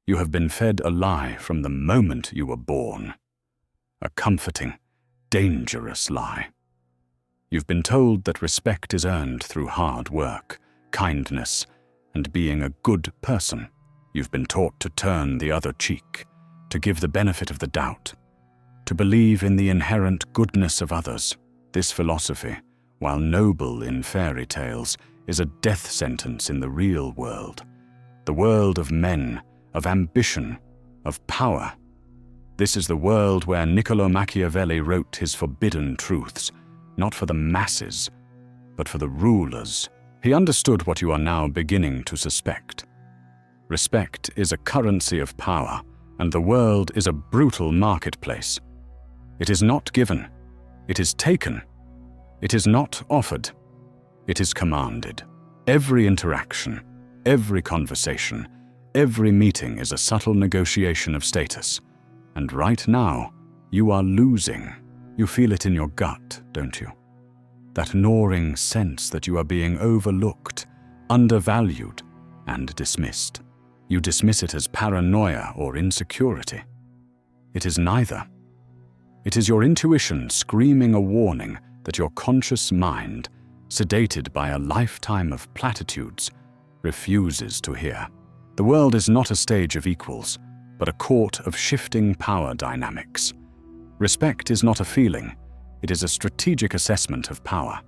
You have been fed a lie from the moment you were born. A comforting, dangerous lie. You've been told that respect is earned through hard work, kindness, and being a good person. You've been taught to turn the other cheek, to give the benefit of the doubt, to believe in the inherent goodness of others. This philosophy, while noble in fairy tales, is a death sentence in the real world. The world of men, of ambition, of power. This is the world where Niccolo Machiavelli wrote his forbidden truths, not for the masses, but for the rulers. He understood what you are now beginning to suspect. Respect is a currency of power, and the world is a brutal marketplace. It is not given. It is taken. It is not offered. It is commanded. Every interaction, every conversation, every meeting is a subtle negotiation of status. And right now, you are losing. You feel it in your gut, don't you? That gnawing sense that you are being overlooked, undervalued, and dismissed. You dismiss it as paranoia or insecurity. It is neither. It is your intuition screaming a warning that your conscious mind, sedated by a lifetime of platitudes, refuses to hear. The world is not a stage of equals, but a court of shifting power dynamics. Respect is not a feeling, it is a strategic assessment of power.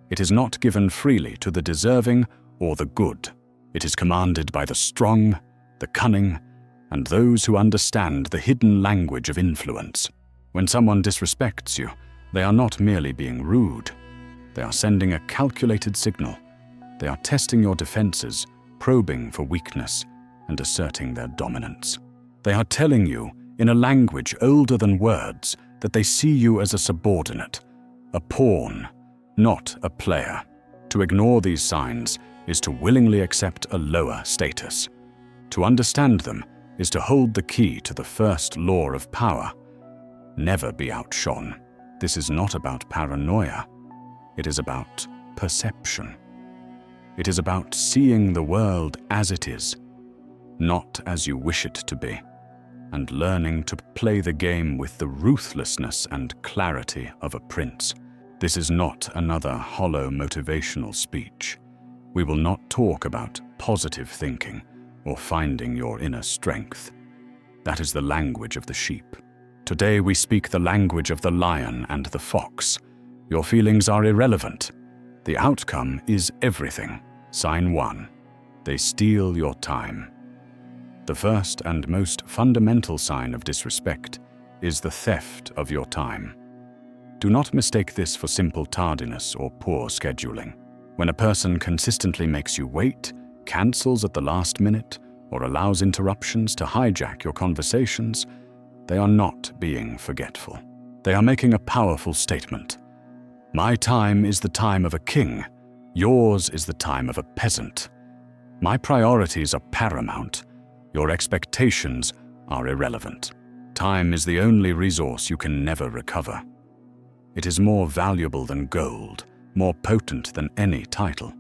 It is not given freely to the deserving or the good. It is commanded by the strong, the cunning, and those who understand the hidden language of influence. When someone disrespects you, they are not merely being rude. They are sending a calculated signal. They are testing your defenses, probing for weakness, and asserting their dominance. They are telling you, in a language older than words, that they see you as a subordinate, a pawn, not a player. To ignore these signs is to willingly accept a lower status. To understand them is to hold the key to the first law of power. Never be outshone. This is not about paranoia. It is about perception. It is about seeing the world as it is, not as you wish it to be, and learning to play the game with the ruthlessness and clarity of a prince. This is not another hollow motivational speech. We will not talk about positive thinking or finding your inner strength. That is the language of the sheep. Today we speak the language of the lion and the fox. Your feelings are irrelevant. The outcome is everything. Sign 1. They steal your time. The first and most fundamental sign of disrespect is the theft of your time. Do not mistake this for simple tardiness or poor scheduling. When a person consistently makes you wait, cancels at the last minute, or allows interruptions to hijack your conversations, they are not being forgetful. They are making a powerful statement. My time is the time of a king. Yours is the time of a peasant. My priorities are paramount. Your expectations are irrelevant. Time is the only resource you can never recover. It is more valuable than gold, more potent than any title.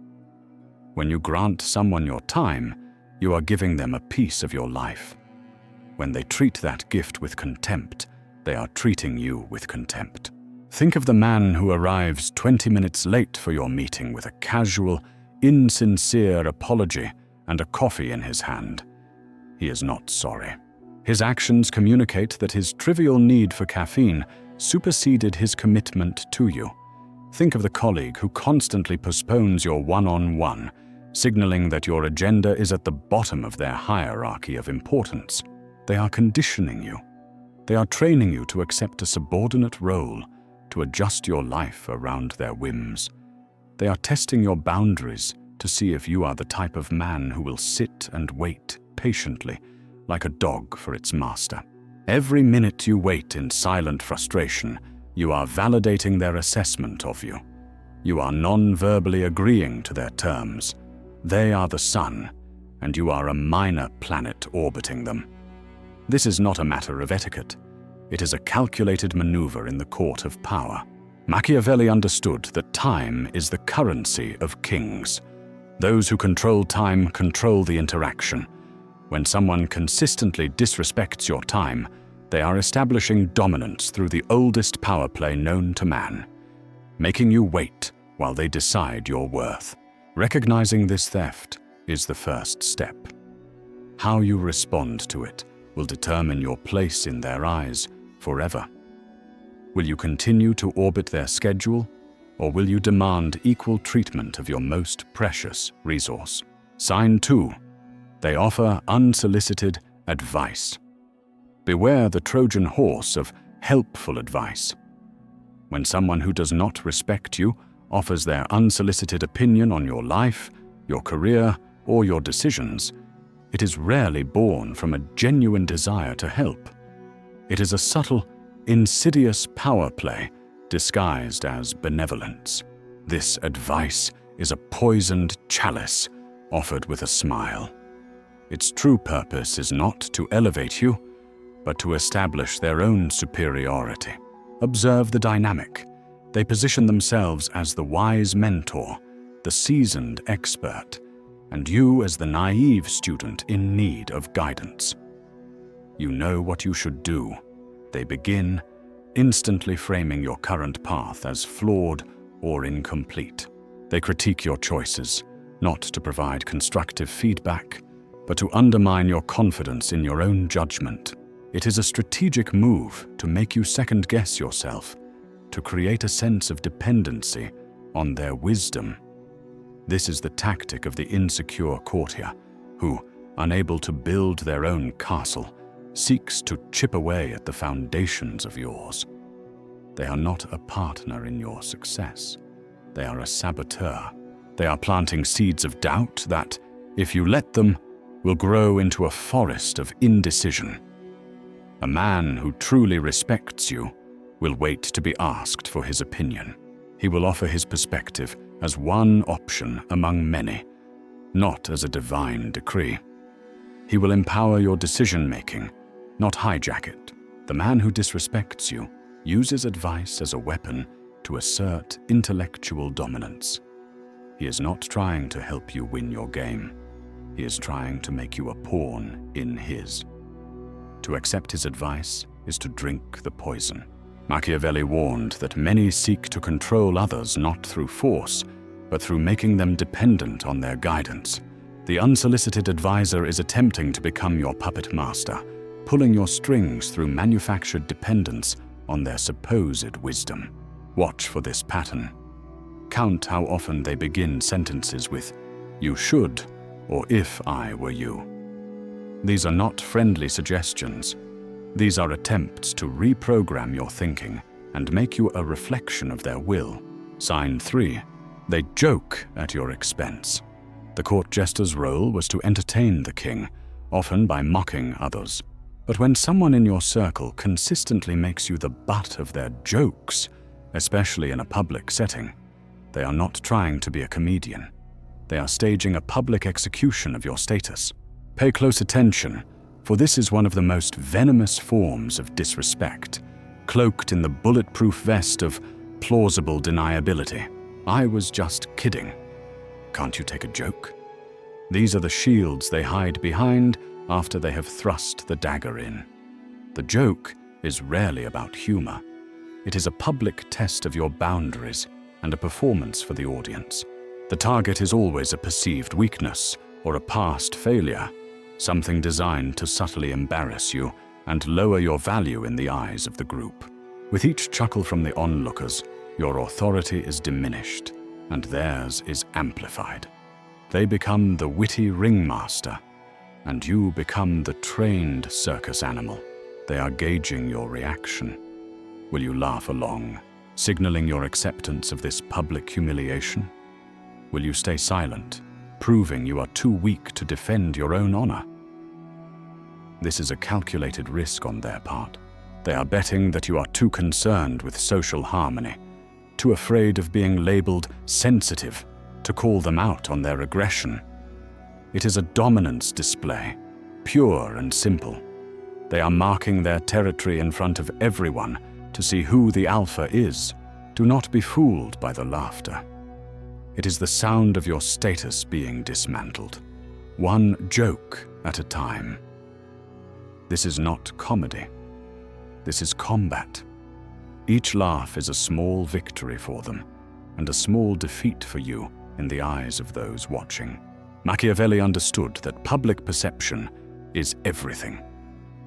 When you grant someone your time, you are giving them a piece of your life. When they treat that gift with contempt, they are treating you with contempt. Think of the man who arrives 20 minutes late for your meeting with a casual, insincere apology and a coffee in his hand. He is not sorry. His actions communicate that his trivial need for caffeine superseded his commitment to you. Think of the colleague who constantly postpones your one-on-one, signaling that your agenda is at the bottom of their hierarchy of importance. They are conditioning you. They are training you to accept a subordinate role, to adjust your life around their whims. They are testing your boundaries to see if you are the type of man who will sit and wait patiently, like a dog for its master. Every minute you wait in silent frustration, you are validating their assessment of you. You are non-verbally agreeing to their terms. They are the sun, and you are a minor planet orbiting them. This is not a matter of etiquette. It is a calculated maneuver in the court of power. Machiavelli understood that time is the currency of kings. Those who control time control the interaction. When someone consistently disrespects your time, they are establishing dominance through the oldest power play known to man, making you wait while they decide your worth. Recognizing this theft is the first step. How you respond to it will determine your place in their eyes forever. Will you continue to orbit their schedule, or will you demand equal treatment of your most precious resource? Sign 2. They offer unsolicited advice. Beware the Trojan horse of helpful advice. When someone who does not respect you offers their unsolicited opinion on your life, your career, or your decisions, it is rarely born from a genuine desire to help. It is a subtle, insidious power play disguised as benevolence. This advice is a poisoned chalice offered with a smile. Its true purpose is not to elevate you, but to establish their own superiority. Observe the dynamic. They position themselves as the wise mentor, the seasoned expert, and you as the naive student in need of guidance. You know what you should do. They begin, instantly framing your current path as flawed or incomplete. They critique your choices, not to provide constructive feedback, but to undermine your confidence in your own judgment. It is a strategic move to make you second-guess yourself, to create a sense of dependency on their wisdom. This is the tactic of the insecure courtier, who, unable to build their own castle, seeks to chip away at the foundations of yours. They are not a partner in your success. They are a saboteur. They are planting seeds of doubt that, if you let them, will grow into a forest of indecision. A man who truly respects you will wait to be asked for his opinion. He will offer his perspective as one option among many, not as a divine decree. He will empower your decision-making, not hijack it. The man who disrespects you uses advice as a weapon to assert intellectual dominance. He is not trying to help you win your game. He is trying to make you a pawn in his. To accept his advice is to drink the poison. Machiavelli warned that many seek to control others not through force, but through making them dependent on their guidance. The unsolicited advisor is attempting to become your puppet master, pulling your strings through manufactured dependence on their supposed wisdom. Watch for this pattern. Count how often they begin sentences with, "You should," or "if I were you." These are not friendly suggestions. These are attempts to reprogram your thinking and make you a reflection of their will. Sign 3. They joke at your expense. The court jester's role was to entertain the king, often by mocking others. But when someone in your circle consistently makes you the butt of their jokes, especially in a public setting, they are not trying to be a comedian. They are staging a public execution of your status. Pay close attention, for this is one of the most venomous forms of disrespect, cloaked in the bulletproof vest of plausible deniability. "I was just kidding. Can't you take a joke?" These are the shields they hide behind after they have thrust the dagger in. The joke is rarely about humor. It is a public test of your boundaries and a performance for the audience. The target is always a perceived weakness or a past failure, something designed to subtly embarrass you and lower your value in the eyes of the group. With each chuckle from the onlookers, your authority is diminished and theirs is amplified. They become the witty ringmaster, and you become the trained circus animal. They are gauging your reaction. Will you laugh along, signaling your acceptance of this public humiliation? Will you stay silent, proving you are too weak to defend your own honor? This is a calculated risk on their part. They are betting that you are too concerned with social harmony, too afraid of being labeled sensitive to call them out on their aggression. It is a dominance display, pure and simple. They are marking their territory in front of everyone to see who the alpha is. Do not be fooled by the laughter. It is the sound of your status being dismantled. one joke at a time. This is not comedy. This is combat. Each laugh is a small victory for them, and a small defeat for you in the eyes of those watching. Machiavelli understood that public perception is everything.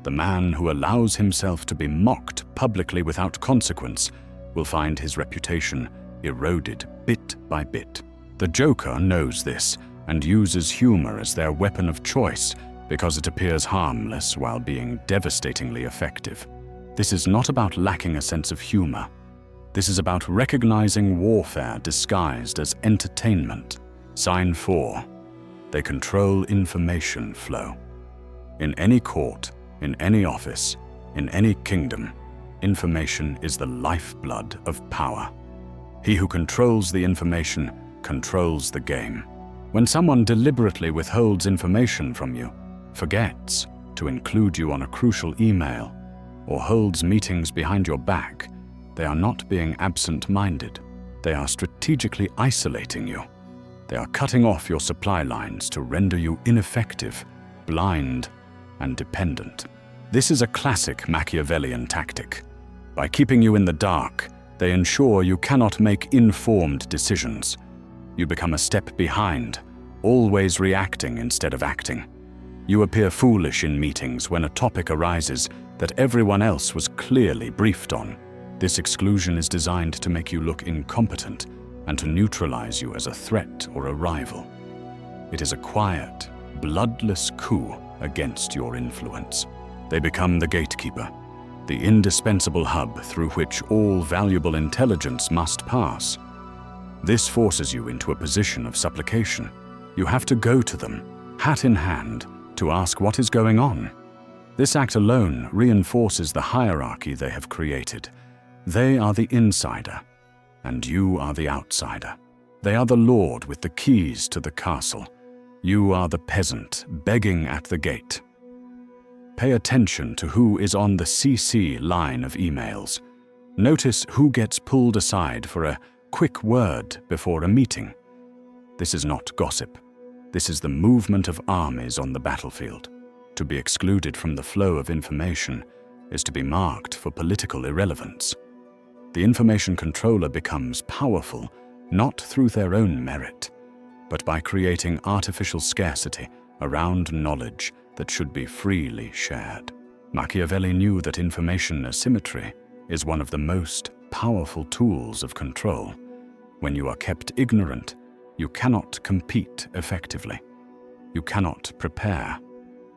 The man who allows himself to be mocked publicly without consequence will find his reputation eroded bit by bit. The joker knows this and uses humor as their weapon of choice because it appears harmless while being devastatingly effective. This is not about lacking a sense of humor. This is about recognizing warfare disguised as entertainment. Sign 4. They control information flow. In any court, in any office, in any kingdom, information is the lifeblood of power. He who controls the information controls the game. When someone deliberately withholds information from you, forgets to include you on a crucial email, or holds meetings behind your back, they are not being absent-minded. They are strategically isolating you. They are cutting off your supply lines to render you ineffective, blind, and dependent. This is a classic Machiavellian tactic. By keeping you in the dark, they ensure you cannot make informed decisions. You become a step behind, always reacting instead of acting. You appear foolish in meetings when a topic arises that everyone else was clearly briefed on. This exclusion is designed to make you look incompetent and to neutralize you as a threat or a rival. It is a quiet, bloodless coup against your influence. They become the gatekeeper, the indispensable hub through which all valuable intelligence must pass. This forces you into a position of supplication. You have to go to them, hat in hand, to ask what is going on. This act alone reinforces the hierarchy they have created. They are the insider, and you are the outsider. They are the lord with the keys to the castle. You are the peasant begging at the gate. Pay attention to who is on the CC line of emails. Notice who gets pulled aside for a quick word before a meeting. This is not gossip. This is the movement of armies on the battlefield. To be excluded from the flow of information is to be marked for political irrelevance. The information controller becomes powerful not through their own merit, but by creating artificial scarcity around knowledge that should be freely shared. Machiavelli knew that information asymmetry is one of the most powerful tools of control. When you are kept ignorant, you cannot compete effectively. You cannot prepare.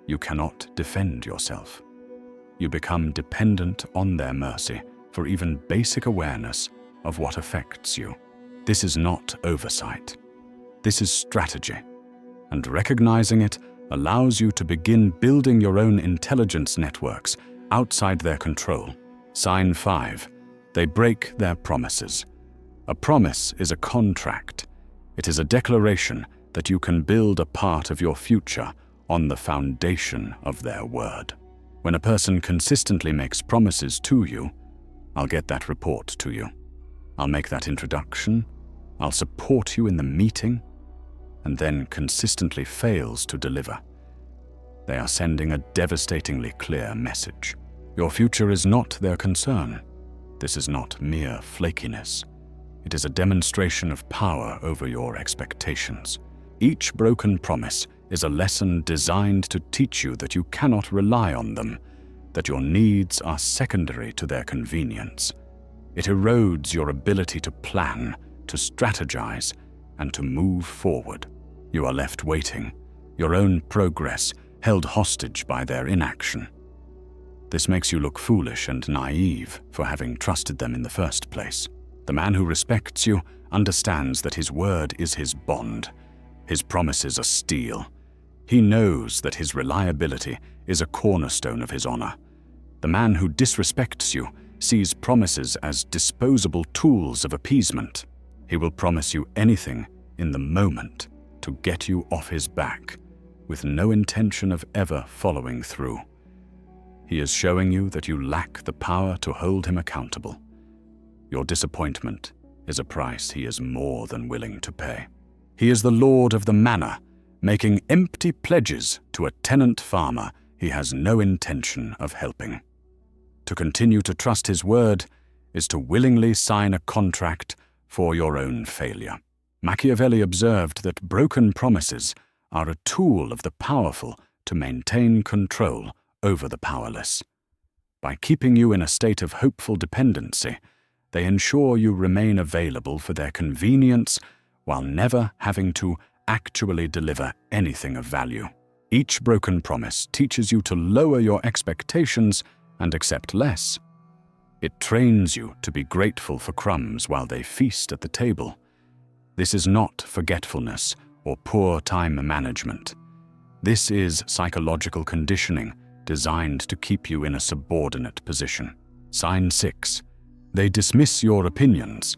You cannot defend yourself. You become dependent on their mercy for even basic awareness of what affects you. This is not oversight. This is strategy, and recognizing it allows you to begin building your own intelligence networks outside their control. Sign 5. They break their promises. A promise is a contract. It is a declaration that you can build a part of your future on the foundation of their word. When a person consistently makes promises to you, I'll get that report to you. I'll make that introduction. I'll support you in the meeting, and then consistently fails to deliver. They are sending a devastatingly clear message. Your future is not their concern. This is not mere flakiness. It is a demonstration of power over your expectations. Each broken promise is a lesson designed to teach you that you cannot rely on them, that your needs are secondary to their convenience. It erodes your ability to plan, to strategize, and to move forward. You are left waiting, your own progress held hostage by their inaction. This makes you look foolish and naive for having trusted them in the first place. The man who respects you understands that his word is his bond. His promises are steel. He knows that his reliability is a cornerstone of his honor. The man who disrespects you sees promises as disposable tools of appeasement. He will promise you anything in the moment to get you off his back, with no intention of ever following through. He is showing you that you lack the power to hold him accountable. Your disappointment is a price he is more than willing to pay. He is the lord of the manor, making empty pledges to a tenant farmer he has no intention of helping. To continue to trust his word is to willingly sign a contract for your own failure. Machiavelli observed that broken promises are a tool of the powerful to maintain control over the powerless. By keeping you in a state of hopeful dependency, they ensure you remain available for their convenience while never having to actually deliver anything of value. Each broken promise teaches you to lower your expectations and accept less. It trains you to be grateful for crumbs while they feast at the table. This is not forgetfulness or poor time management. This is psychological conditioning designed to keep you in a subordinate position. Sign 6. They dismiss your opinions.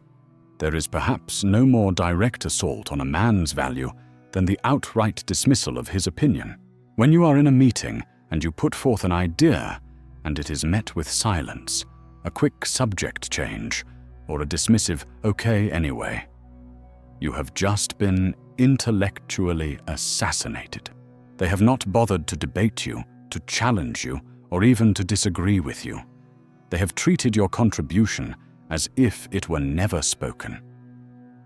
There is perhaps no more direct assault on a man's value than the outright dismissal of his opinion. When you are in a meeting and you put forth an idea and it is met with silence, a quick subject change, or a dismissive "okay anyway," you have just been intellectually assassinated. They have not bothered to debate you, to challenge you, or even to disagree with you. They have treated your contribution as if it were never spoken.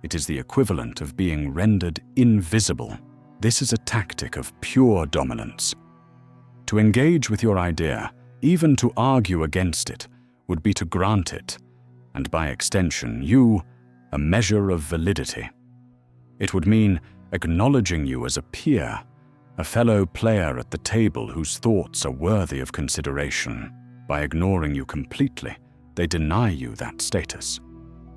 It is the equivalent of being rendered invisible. This is a tactic of pure dominance. To engage with your idea, even to argue against it, would be to grant it, and by extension you, a measure of validity. It would mean acknowledging you as a peer, a fellow player at the table whose thoughts are worthy of consideration. By ignoring you completely, they deny you that status.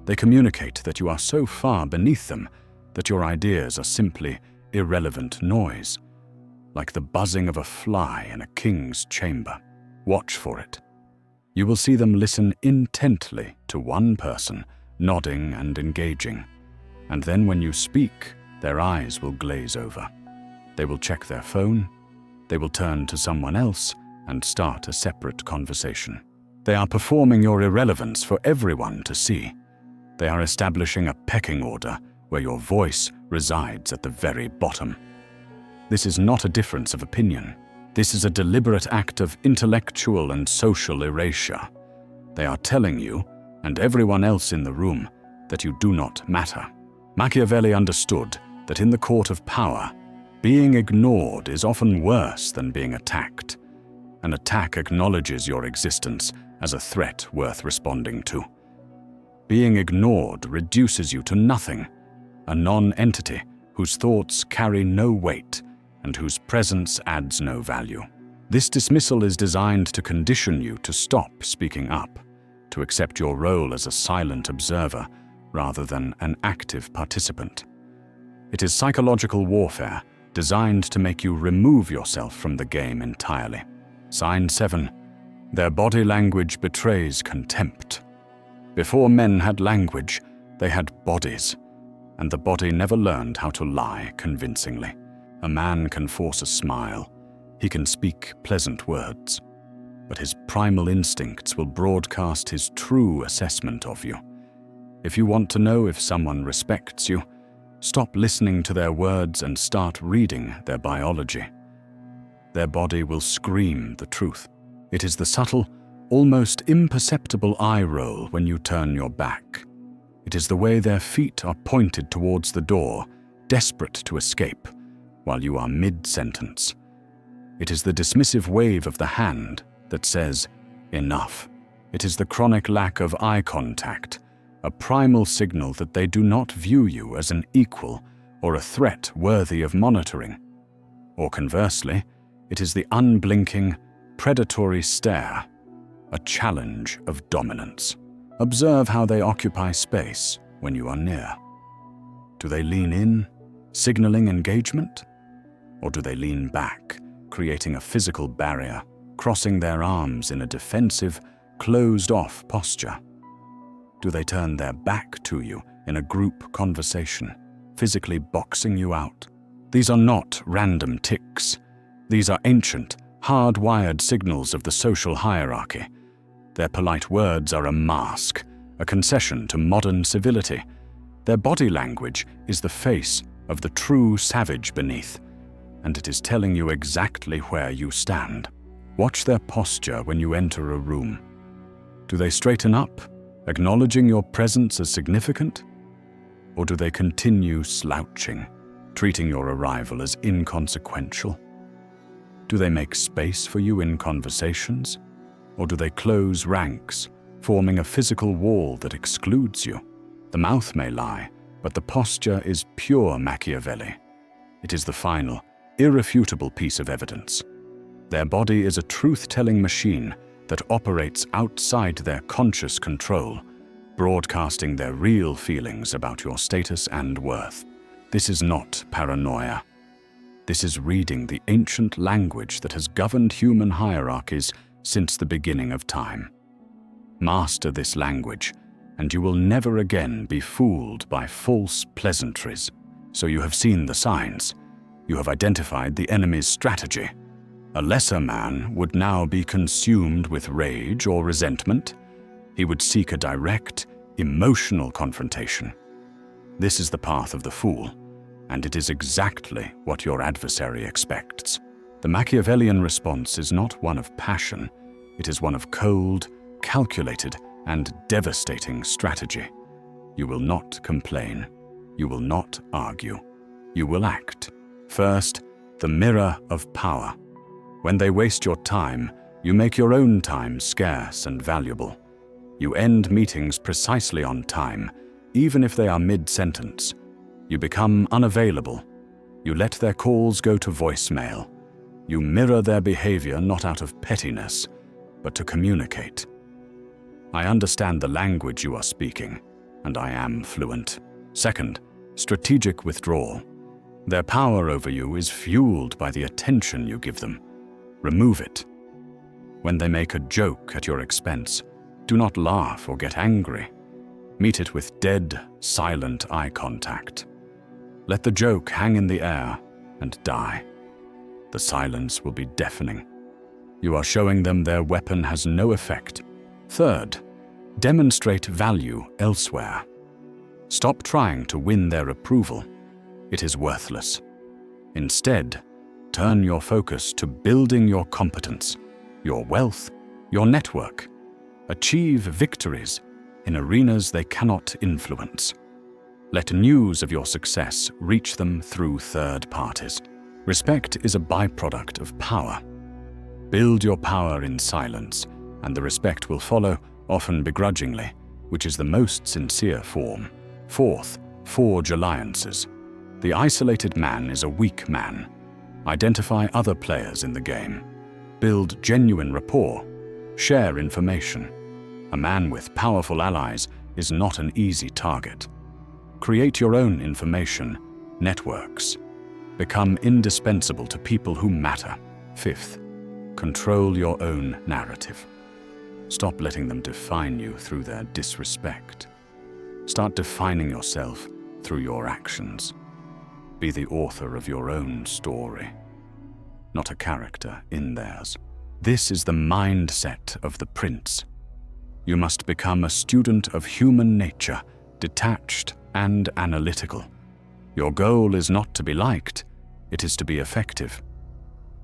They communicate that you are so far beneath them that your ideas are simply irrelevant noise, like the buzzing of a fly in a king's chamber. Watch for it. You will see them listen intently to one person, nodding and engaging, and then when you speak, their eyes will glaze over. They will check their phone, they will turn to someone else and start a separate conversation. They are performing your irrelevance for everyone to see. They are establishing a pecking order where your voice resides at the very bottom. This is not a difference of opinion. This is a deliberate act of intellectual and social erasure. They are telling you, and everyone else in the room, that you do not matter. Machiavelli understood that in the court of power, being ignored is often worse than being attacked. An attack acknowledges your existence as a threat worth responding to. Being ignored reduces you to nothing, a non-entity whose thoughts carry no weight and whose presence adds no value. This dismissal is designed to condition you to stop speaking up, to accept your role as a silent observer rather than an active participant. It is psychological warfare designed to make you remove yourself from the game entirely. Sign 7. Their body language betrays contempt. Before men had language, they had bodies, and the body never learned how to lie convincingly. A man can force a smile, he can speak pleasant words, but his primal instincts will broadcast his true assessment of you. If you want to know if someone respects you, stop listening to their words and start reading their biology. Their body will scream the truth. It is the subtle, almost imperceptible eye roll when you turn your back. It is the way their feet are pointed towards the door, desperate to escape, while you are mid-sentence. It is the dismissive wave of the hand that says, "Enough." It is the chronic lack of eye contact, a primal signal that they do not view you as an equal or a threat worthy of monitoring. Or conversely, it is the unblinking, predatory stare, a challenge of dominance. Observe how they occupy space when you are near. Do they lean in, signaling engagement? Or do they lean back, creating a physical barrier, crossing their arms in a defensive, closed-off posture? Do they turn their back to you in a group conversation, physically boxing you out? These are not random tics. These are ancient, hardwired signals of the social hierarchy. Their polite words are a mask, a concession to modern civility. Their body language is the face of the true savage beneath, and it is telling you exactly where you stand. Watch their posture when you enter a room. Do they straighten up, acknowledging your presence as significant? Or do they continue slouching, treating your arrival as inconsequential? Do they make space for you in conversations? Or do they close ranks, forming a physical wall that excludes you? The mouth may lie, but the posture is pure Machiavelli. It is the final, irrefutable piece of evidence. Their body is a truth-telling machine that operates outside their conscious control, broadcasting their real feelings about your status and worth. This is not paranoia. This is reading the ancient language that has governed human hierarchies since the beginning of time. Master this language, and you will never again be fooled by false pleasantries. So you have seen the signs. You have identified the enemy's strategy. A lesser man would now be consumed with rage or resentment. He would seek a direct, emotional confrontation. This is the path of the fool, and it is exactly what your adversary expects. The Machiavellian response is not one of passion. It is one of cold, calculated, and devastating strategy. You will not complain. You will not argue. You will act. First, the mirror of power. When they waste your time, you make your own time scarce and valuable. You end meetings precisely on time, even if they are mid-sentence. You become unavailable. You let their calls go to voicemail. You mirror their behavior not out of pettiness, but to communicate. I understand the language you are speaking, and I am fluent. Second, strategic withdrawal. Their power over you is fueled by the attention you give them. Remove it. When they make a joke at your expense, do not laugh or get angry. Meet it with dead, silent eye contact. Let the joke hang in the air and die. The silence will be deafening. You are showing them their weapon has no effect. Third, demonstrate value elsewhere. Stop trying to win their approval. It is worthless. Instead, turn your focus to building your competence, your wealth, your network. Achieve victories in arenas they cannot influence. Let news of your success reach them through third parties. Respect is a byproduct of power. Build your power in silence, and the respect will follow, often begrudgingly, which is the most sincere form. Fourth, forge alliances. The isolated man is a weak man. Identify other players in the game. Build genuine rapport. Share information. A man with powerful allies is not an easy target. Create your own information networks. Become indispensable to people who matter. Fifth, control your own narrative. Stop letting them define you through their disrespect. Start defining yourself through your actions. Be the author of your own story, not a character in theirs. This is the mindset of the prince. You must become a student of human nature, detached and analytical. Your goal is not to be liked, it is to be effective.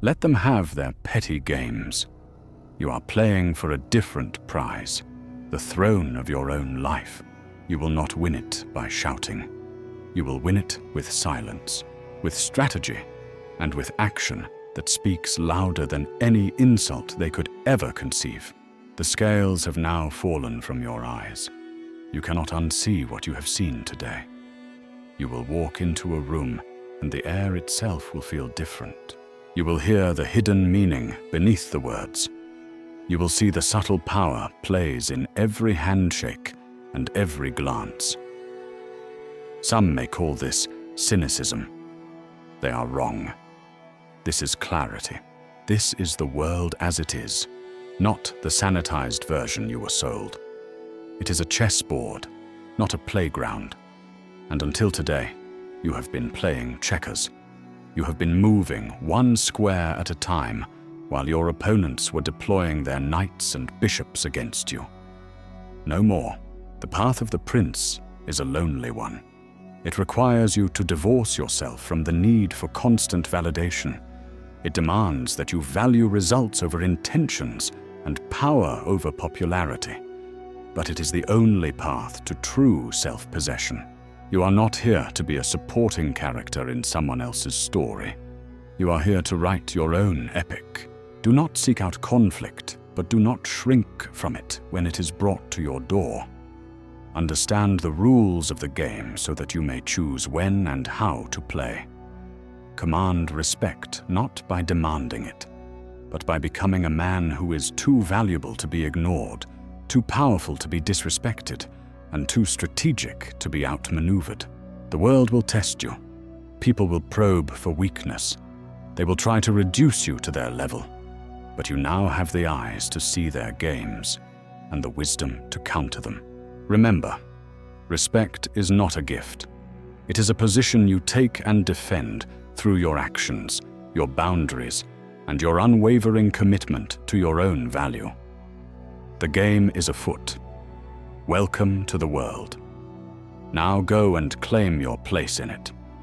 Let them have their petty games. You are playing for a different prize, the throne of your own life. You will not win it by shouting. You will win it with silence, with strategy, and with action that speaks louder than any insult they could ever conceive. The scales have now fallen from your eyes. You cannot unsee what you have seen today. You will walk into a room, and the air itself will feel different. You will hear the hidden meaning beneath the words. You will see the subtle power plays in every handshake and every glance. Some may call this cynicism. They are wrong. This is clarity. This is the world as it is, not the sanitized version you were sold. It is a chessboard, not a playground. And until today, you have been playing checkers. You have been moving one square at a time while your opponents were deploying their knights and bishops against you. No more. The path of the prince is a lonely one. It requires you to divorce yourself from the need for constant validation. It demands that you value results over intentions and power over popularity. But it is the only path to true self-possession. You are not here to be a supporting character in someone else's story. You are here to write your own epic. Do not seek out conflict, but do not shrink from it when it is brought to your door. Understand the rules of the game so that you may choose when and how to play. Command respect not by demanding it, but by becoming a man who is too valuable to be ignored, too powerful to be disrespected, and too strategic to be outmaneuvered. The world will test you. People will probe for weakness. They will try to reduce you to their level. But you now have the eyes to see their games and the wisdom to counter them. Remember, respect is not a gift. It is a position you take and defend through your actions, your boundaries, and your unwavering commitment to your own value. The game is afoot. Welcome to the world. Now go and claim your place in it.